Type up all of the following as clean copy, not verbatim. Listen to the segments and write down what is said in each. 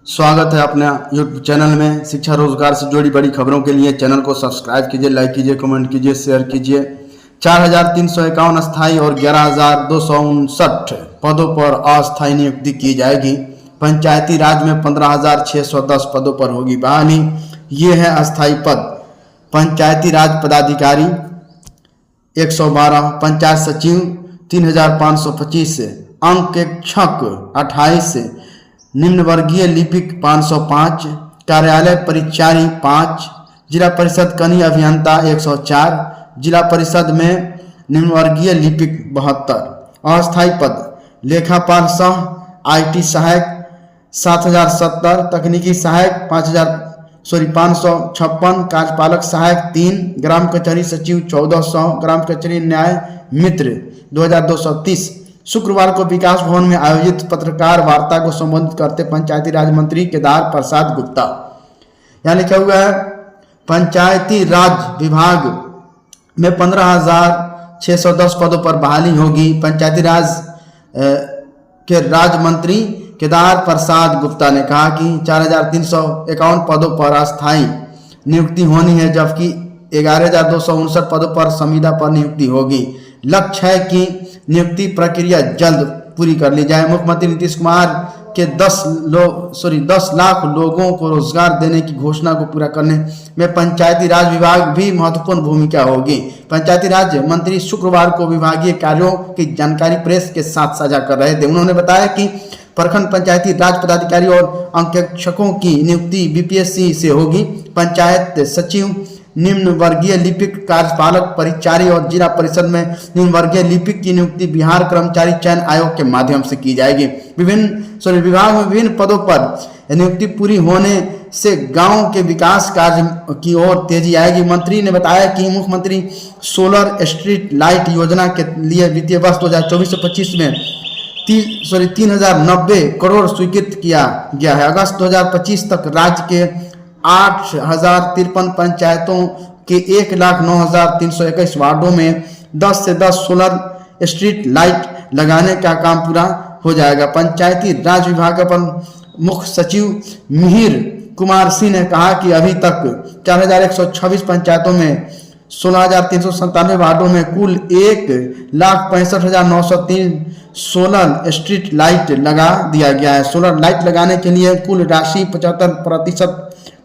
स्वागत है अपने यूट्यूब चैनल में। शिक्षा रोजगार से जुड़ी बड़ी खबरों के लिए चैनल को सब्सक्राइब कीजिए, लाइक कीजिए, कमेंट कीजिए, शेयर कीजिए। 4,351 अस्थायी और 11,259 पदों पर अस्थायी नियुक्ति की जाएगी। पंचायती राज में 15,610 पदों पर होगी बहाली। ये है अस्थायी पद। पंचायती राज पदाधिकारी 112, पंचायत सचिव 3,525, अंकेक्षक 28, निम्न वर्गीय लिपिक 505, कार्यालय परिचारी 5, जिला परिषद कनीय अभियंता 104, जिला परिषद में निम्न वर्गीय लिपिक 72। अस्थायी पद लेखापाल सह IT सहायक 7,070, तकनीकी सहायक 556, कार्यपालक सहायक 3, ग्राम कचहरी सचिव 1,400, ग्राम कचहरी न्याय मित्र 2,230। शुक्रवार को विकास भवन में आयोजित पत्रकार वार्ता को संबोधित करते पंचायती राज मंत्री केदार प्रसाद गुप्ता, यहाँ लिखा हुआ है पंचायती राज विभाग में 15,610 पदों पर बहाली होगी। पंचायती राज के राज्य मंत्री केदार प्रसाद गुप्ता ने कहा कि 4,351 पदों पर अस्थायी नियुक्ति होनी है, जबकि 11,259 पदों पर संविदा पर नियुक्ति होगी। लक्ष्य है कि नियुक्ति प्रक्रिया जल्द पूरी कर ली जाए। मुख्यमंत्री नीतीश कुमार के 10 लाख लोगों को रोजगार देने की घोषणा को पूरा करने में पंचायती राज विभाग भी महत्वपूर्ण भूमिका होगी। पंचायती राज मंत्री शुक्रवार को विभागीय कार्यों की जानकारी प्रेस के साथ साझा कर रहे थे। उन्होंने बताया कि प्रखंड पंचायती राज पदाधिकारी और अंकेक्षकों की नियुक्ति BPSC से होगी। पंचायत सचिव, निम्न वर्गीय लिपिक, कार्यपालक परिचारी और जिला परिषद में निम्न वर्गीय लिपिक की नियुक्ति बिहार कर्मचारी चयन आयोग के माध्यम से की जाएगी। विभाग में विभिन्न पदों पर नियुक्ति पूरी होने से गांव के विकास कार्य की ओर तेजी आएगी। मंत्री ने बताया कि मुख्यमंत्री सोलर स्ट्रीट लाइट योजना के लिए वित्तीय वर्ष 2024-25 में 3,090 करोड़ स्वीकृत किया गया है। अगस्त 2025 तक राज्य के 8,053 पंचायतों के 1,09,321 वार्डों में 10 से 10 सोलर स्ट्रीट लाइट लगाने का काम पूरा हो जाएगा। पंचायती राज विभाग के मुख्य सचिव मिहिर कुमार सिंह ने कहा कि अभी तक 4,126 पंचायतों में 16,397 वार्डों में कुल 1,65,903 सोलर स्ट्रीट लाइट लगा दिया गया है। सोलर लाइट लगाने के लिए कुल राशि 75%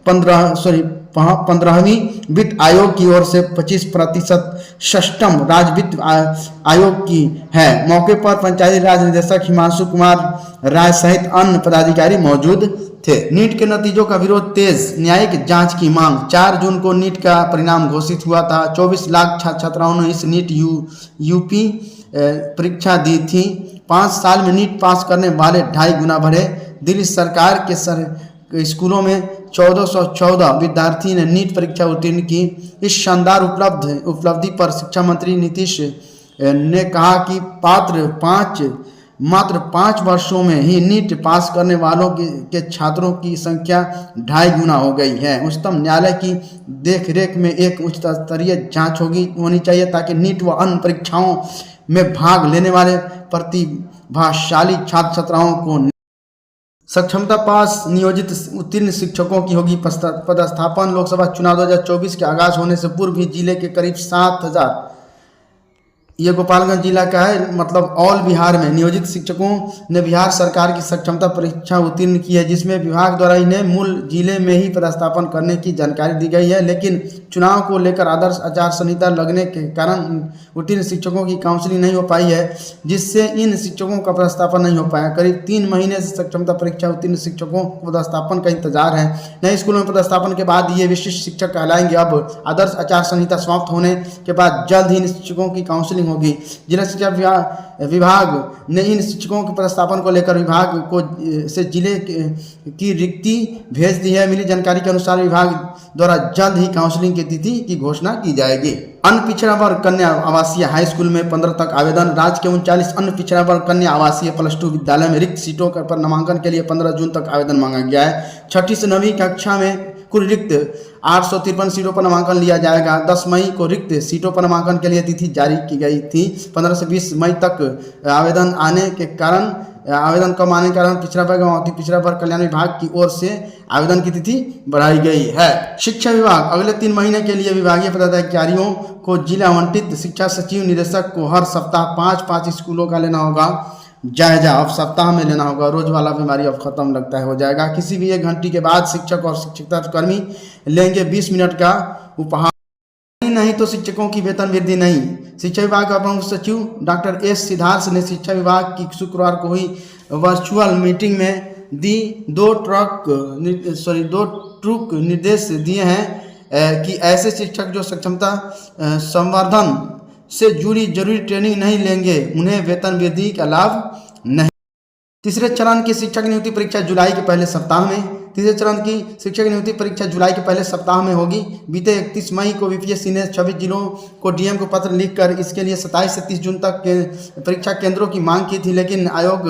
15वीं वित्त आयोग की ओर से 25% षष्ठम राज्य वित्त आयोग की है। मौके पर पंचायती राज निदेशक हिमांशु कुमार राय सहित अन्य पदाधिकारी मौजूद थे। नीट के नतीजों का विरोध तेज, न्यायिक जांच की मांग। 4 जून को नीट का परिणाम घोषित हुआ था। 24 लाख छात्राओं ने इस नीट यूपी परीक्षा दी थी। 5 साल में नीट पास करने वाले 2.5 गुना बढ़े। दिल्ली सरकार के स्कूलों में 1,414 विद्यार्थी ने नीट परीक्षा उत्तीर्ण की। इस शानदार उपलब्धि पर शिक्षा मंत्री नीतीश ने कहा कि मात्र 5 वर्षों में ही नीट पास करने वालों के छात्रों की संख्या 2.5 गुना हो गई है। उच्चतम न्यायालय की देखरेख में एक उच्च स्तरीय जांच होनी चाहिए ताकि नीट व अन्य परीक्षाओं में भाग लेने वाले प्रतिभाशाली छात्र छात्राओं को सक्षमता पास नियोजित उत्तीर्ण शिक्षकों की होगी पदस्थापन। लोकसभा चुनाव 2024 के आगाज होने से पूर्व भी जिले के करीब 7,000, ये गोपालगंज जिला का है, मतलब ऑल बिहार में नियोजित शिक्षकों ने बिहार सरकार की सक्षमता परीक्षा उत्तीर्ण की है, जिसमें विभाग द्वारा इन्हें मूल जिले में ही पदस्थापन करने की जानकारी दी गई है। लेकिन चुनाव को लेकर आदर्श आचार संहिता लगने के कारण उत्तीर्ण शिक्षकों की काउंसलिंग नहीं हो पाई है, जिससे इन शिक्षकों का पदस्थापन नहीं हो पाया। करीब 3 महीने से सक्षमता परीक्षा उत्तीर्ण शिक्षकों को पदस्थापन का इंतजार है। नए स्कूलों में पदस्थापन के बाद ये विशिष्ट शिक्षक कहलाएंगे। अब आदर्श आचार संहिता समाप्त होने के बाद जल्द ही इन शिक्षकों की काउंसलिंग होगी। जिला शिक्षा विभाग ने इन शिक्षकों के पदस्थापन को लेकर विभाग को से जिले की रिक्ति भेज दी है। मिली जानकारी के अनुसार विभाग द्वारा जल्द ही काउंसलिंग की तिथि की घोषणा की जाएगी। अन्य पिछड़ा वर्ग कन्या आवासीय हाई स्कूल में 15 तक आवेदन। राज्य के 39 अन्य पिछड़ा वर्ग कन्या आवासीय +2 विद्यालय में रिक्त सीटों पर नामांकन के लिए 15 जून तक आवेदन मांगा गया है। 6ठी से 9वीं कक्षा में कुल रिक्त 853 सीटों पर नामांकन लिया जाएगा। 10 मई को रिक्त सीटों पर नामांकन के लिए तिथि जारी की गई थी। 15 से 20 मई तक आवेदन कम आने के कारण पिछड़ा वर्ग एवं अति पिछड़ा वर्ग कल्याण विभाग की ओर से आवेदन की तिथि बढ़ाई गई है। शिक्षा विभाग अगले 3 महीने के लिए विभागीय पदाधिकारियों को जिला आवंटित शिक्षा सचिव निदेशक को हर सप्ताह 5-5 स्कूलों का लेना होगा जायजा। अब सप्ताह में लेना होगा, रोज वाला बीमारी अब खत्म लगता है हो जाएगा। किसी भी 1 घंटे के बाद शिक्षक और शिक्षिका कर्मी लेंगे 20 मिनट का उपहार, नहीं तो शिक्षकों की वेतन वृद्धि नहीं। शिक्षा विभाग का प्रमुख सचिव डॉक्टर एस सिद्धार्थ ने शिक्षा विभाग की शुक्रवार को हुई वर्चुअल मीटिंग में दो ट्रुक निर्देश दिए हैं कि ऐसे शिक्षक जो सक्षमता संवर्धन से जुड़ी जरूरी ट्रेनिंग नहीं लेंगे उन्हें वेतन वृद्धि का लाभ नहीं। तीसरे चरण की शिक्षक नियुक्ति परीक्षा जुलाई के पहले सप्ताह में होगी। बीते 31 मई को बीपीएससी ने 26 जिलों को डीएम को पत्र लिखकर इसके लिए 27 से 30 जून तक के परीक्षा केंद्रों की मांग की थी, लेकिन आयोग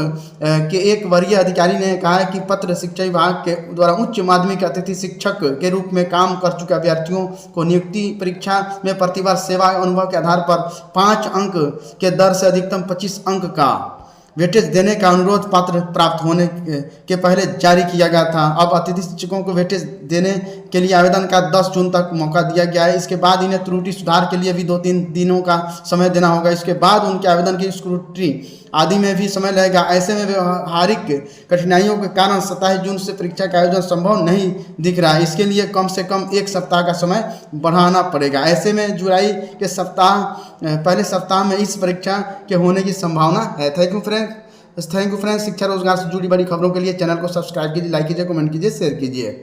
के एक वरीय अधिकारी ने कहा है कि पत्र शिक्षा विभाग के द्वारा उच्च माध्यमिक अतिथि शिक्षक के रूप में काम कर चुके अभ्यर्थियों को नियुक्ति परीक्षा में प्रतिवर्ष सेवा अनुभव के आधार पर 5 अंक के दर से अधिकतम 25 अंक का वेटेज देने का अनुरोध पत्र प्राप्त होने के पहले जारी किया गया था। अब अतिथि शिक्षकों को वेटेज देने के लिए आवेदन का 10 जून तक मौका दिया गया है। इसके बाद इन्हें त्रुटि सुधार के लिए भी 2-3 दिनों का समय देना होगा। इसके बाद उनके आवेदन की स्क्रूटनी आदि में भी समय लगेगा। ऐसे में व्यवहारिक कठिनाइयों के कारण 27 जून से परीक्षा का आयोजन संभव नहीं दिख रहा है। इसके लिए कम से कम 1 सप्ताह का समय बढ़ाना पड़ेगा। ऐसे में जुलाई के पहले सप्ताह में इस परीक्षा के होने की संभावना है। Thank you friends. शिक्षा रोजगार से जुड़ी बड़ी खबरों के लिए चैनल को सब्सक्राइब कीजिए, लाइक कीजिए, कमेंट कीजिए, शेयर कीजिए।